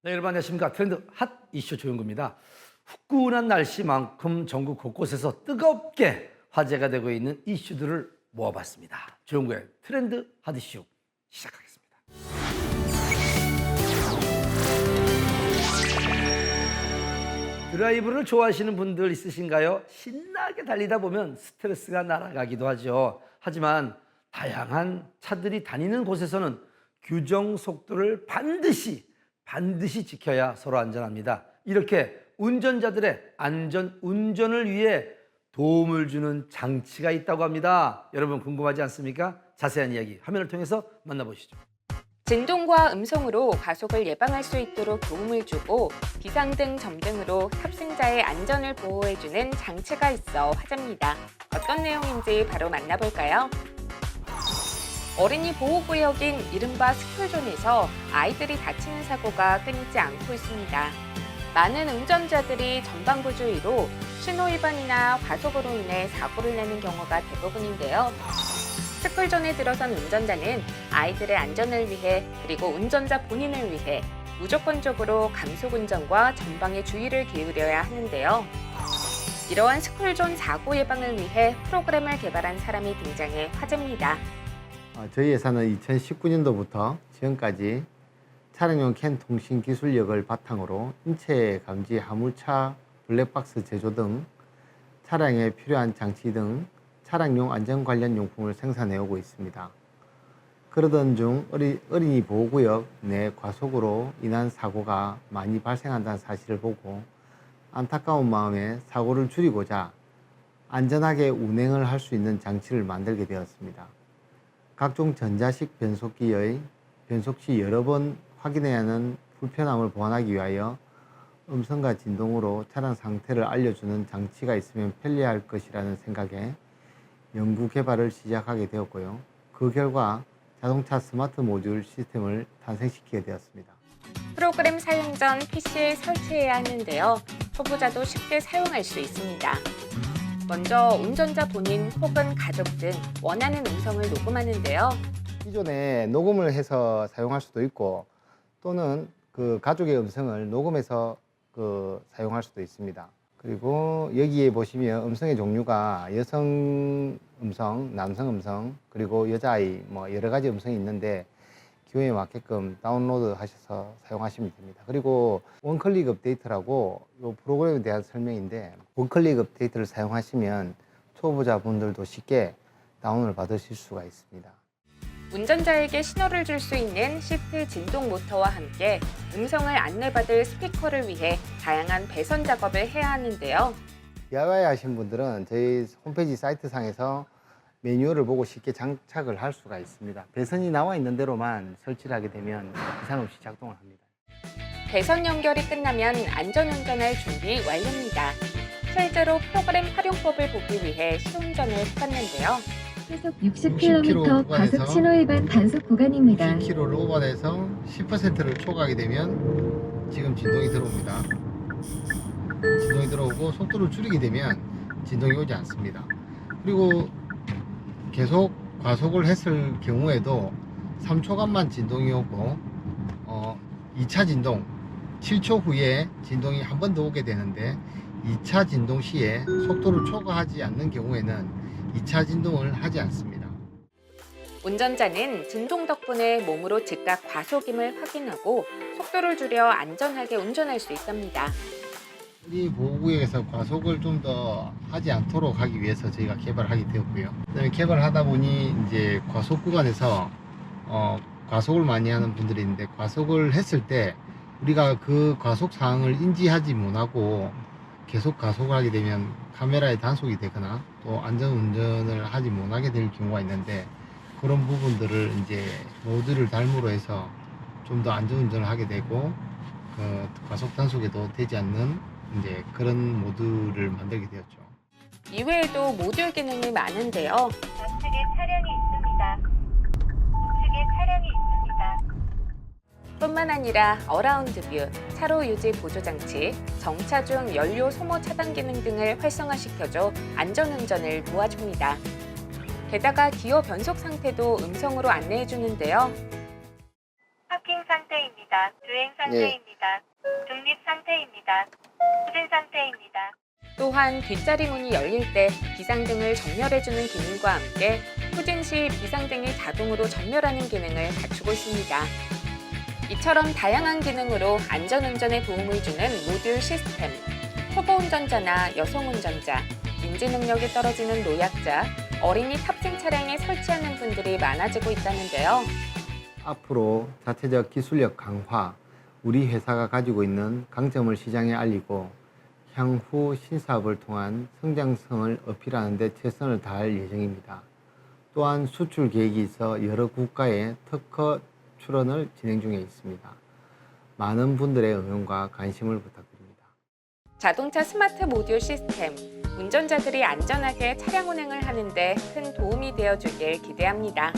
네, 여러분 안녕하십니까. 트렌드 핫 이슈 조용구입니다. 후끈한 날씨만큼 전국 곳곳에서 뜨겁게 화제가 되고 있는 이슈들을 모아봤습니다. 조용구의 트렌드 핫 이슈 시작하겠습니다. 드라이브를 좋아하시는 분들 있으신가요? 신나게 달리다 보면 스트레스가 날아가기도 하죠. 하지만 다양한 차들이 다니는 곳에서는 규정 속도를 반드시 지켜야 서로 안전합니다. 이렇게 운전자들의 안전 운전을 위해 도움을 주는 장치가 있다고 합니다. 여러분 궁금하지 않습니까? 자세한 이야기 화면을 통해서 만나보시죠. 진동과 음성으로 과속을 예방할 수 있도록 도움을 주고 비상등, 점등으로 탑승자의 안전을 보호해주는 장치가 있어 화제입니다. 어떤 내용인지 바로 만나볼까요? 어린이 보호구역인 이른바 스쿨존에서 아이들이 다치는 사고가 끊이지 않고 있습니다. 많은 운전자들이 전방부주의로 신호위반이나 과속으로 인해 사고를 내는 경우가 대부분인데요. 스쿨존에 들어선 운전자는 아이들의 안전을 위해 그리고 운전자 본인을 위해 무조건적으로 감속운전과 전방에 주의를 기울여야 하는데요. 이러한 스쿨존 사고 예방을 위해 프로그램을 개발한 사람이 등장해 화제입니다. 저희 회사는 2019년도부터 지금까지 차량용 캔 통신 기술력을 바탕으로 인체 감지 화물차 블랙박스 제조 등 차량에 필요한 장치 등 차량용 안전 관련 용품을 생산해 오고 있습니다. 그러던 중 어린이 보호구역 내 과속으로 인한 사고가 많이 발생한다는 사실을 보고 안타까운 마음에 사고를 줄이고자 안전하게 운행을 할 수 있는 장치를 만들게 되었습니다. 각종 전자식 변속기의 변속 시 여러 번 확인해야 하는 불편함을 보완하기 위하여 음성과 진동으로 차량 상태를 알려주는 장치가 있으면 편리할 것이라는 생각에 연구 개발을 시작하게 되었고요. 그 결과 자동차 스마트 모듈 시스템을 탄생시키게 되었습니다. 프로그램 사용 전 PC에 설치해야 하는데요. 초보자도 쉽게 사용할 수 있습니다. 먼저 운전자 본인 혹은 가족 등 원하는 음성을 녹음하는데요. 기존에 녹음을 해서 사용할 수도 있고 또는 그 가족의 음성을 녹음해서 사용할 수도 있습니다. 그리고 여기에 보시면 음성의 종류가 여성 음성, 남성 음성, 그리고 여자아이 여러 가지 음성이 있는데 기호에 맞게끔 다운로드 하셔서 사용하시면 됩니다. 그리고 원클릭 업데이트라고 이 프로그램에 대한 설명인데 원클릭 업데이트를 사용하시면 초보자분들도 쉽게 다운을 받으실 수가 있습니다. 운전자에게 신호를 줄 수 있는 시트 진동 모터와 함께 음성을 안내받을 스피커를 위해 다양한 배선 작업을 해야 하는데요. DIY 하신 분들은 저희 홈페이지 사이트 상에서 매뉴얼을 보고 쉽게 장착을 할 수가 있습니다. 배선이 나와 있는 대로만 설치를 하게 되면 이상 없이 작동을 합니다. 배선 연결이 끝나면 안전운전할 준비 완료입니다. 실제로 프로그램 활용법을 보기 위해 시운전을 해봤는데요. 시속 60km 과속 신호 위반 단속 구간입니다. 60km를 오버해서 10%를 초과하게 되면 지금 진동이 들어옵니다. 진동이 들어오고 속도를 줄이게 되면 진동이 오지 않습니다. 그리고 계속 과속을 했을 경우에도 3초간만 진동이 오고 2차 진동 7초 후에 진동이 한 번 더 오게 되는데 2차 진동 시에 속도를 초과하지 않는 경우에는 2차 진동을 하지 않습니다. 운전자는 진동 덕분에 몸으로 즉각 과속임을 확인하고 속도를 줄여 안전하게 운전할 수 있답니다. 이 보호구역에서 과속을 좀 더 하지 않도록 하기 위해서 저희가 개발하게 되었고요. 그다음에 개발하다 보니 이제 과속 구간에서 과속을 많이 하는 분들이 있는데 과속을 했을 때 우리가 그 과속 사항을 인지하지 못하고 계속 과속을 하게 되면 카메라에 단속이 되거나 또 안전운전을 하지 못하게 될 경우가 있는데 그런 부분들을 이제 모듈을 달므로 해서 좀 더 안전운전을 하게 되고 과속 단속에도 되지 않는 이제 그런 모듈을 만들게 되었죠. 이외에도 모듈 기능이 많은데요. 좌측에 차량이 있습니다. 우측에 차량이 있습니다. 뿐만 아니라 어라운드 뷰, 차로 유지 보조 장치, 정차 중 연료 소모 차단 기능 등을 활성화시켜줘 안전운전을 도와줍니다. 게다가 기어 변속 상태도 음성으로 안내해주는데요. 파킹 상태입니다. 상태입니다. 주행 상태입니다. 중립 상태입니다. 후진 상태입니다. 또한 뒷자리 문이 열릴 때 비상등을 전멸해주는 기능과 함께 후진 시 비상등이 자동으로 전멸하는 기능을 갖추고 있습니다. 이처럼 다양한 기능으로 안전운전에 도움을 주는 모듈 시스템. 초보 운전자나 여성 운전자, 인지 능력이 떨어지는 노약자, 어린이 탑승 차량에 설치하는 분들이 많아지고 있다는데요. 앞으로 자체적 기술력 강화, 우리 회사가 가지고 있는 강점을 시장에 알리고 향후 신사업을 통한 성장성을 어필하는 데 최선을 다할 예정입니다. 또한 수출 계획이 있어 여러 국가에 특허 출원을 진행 중에 있습니다. 많은 분들의 응원과 관심을 부탁드립니다. 자동차 스마트 모듈 시스템, 운전자들이 안전하게 차량 운행을 하는 데 큰 도움이 되어주길 기대합니다.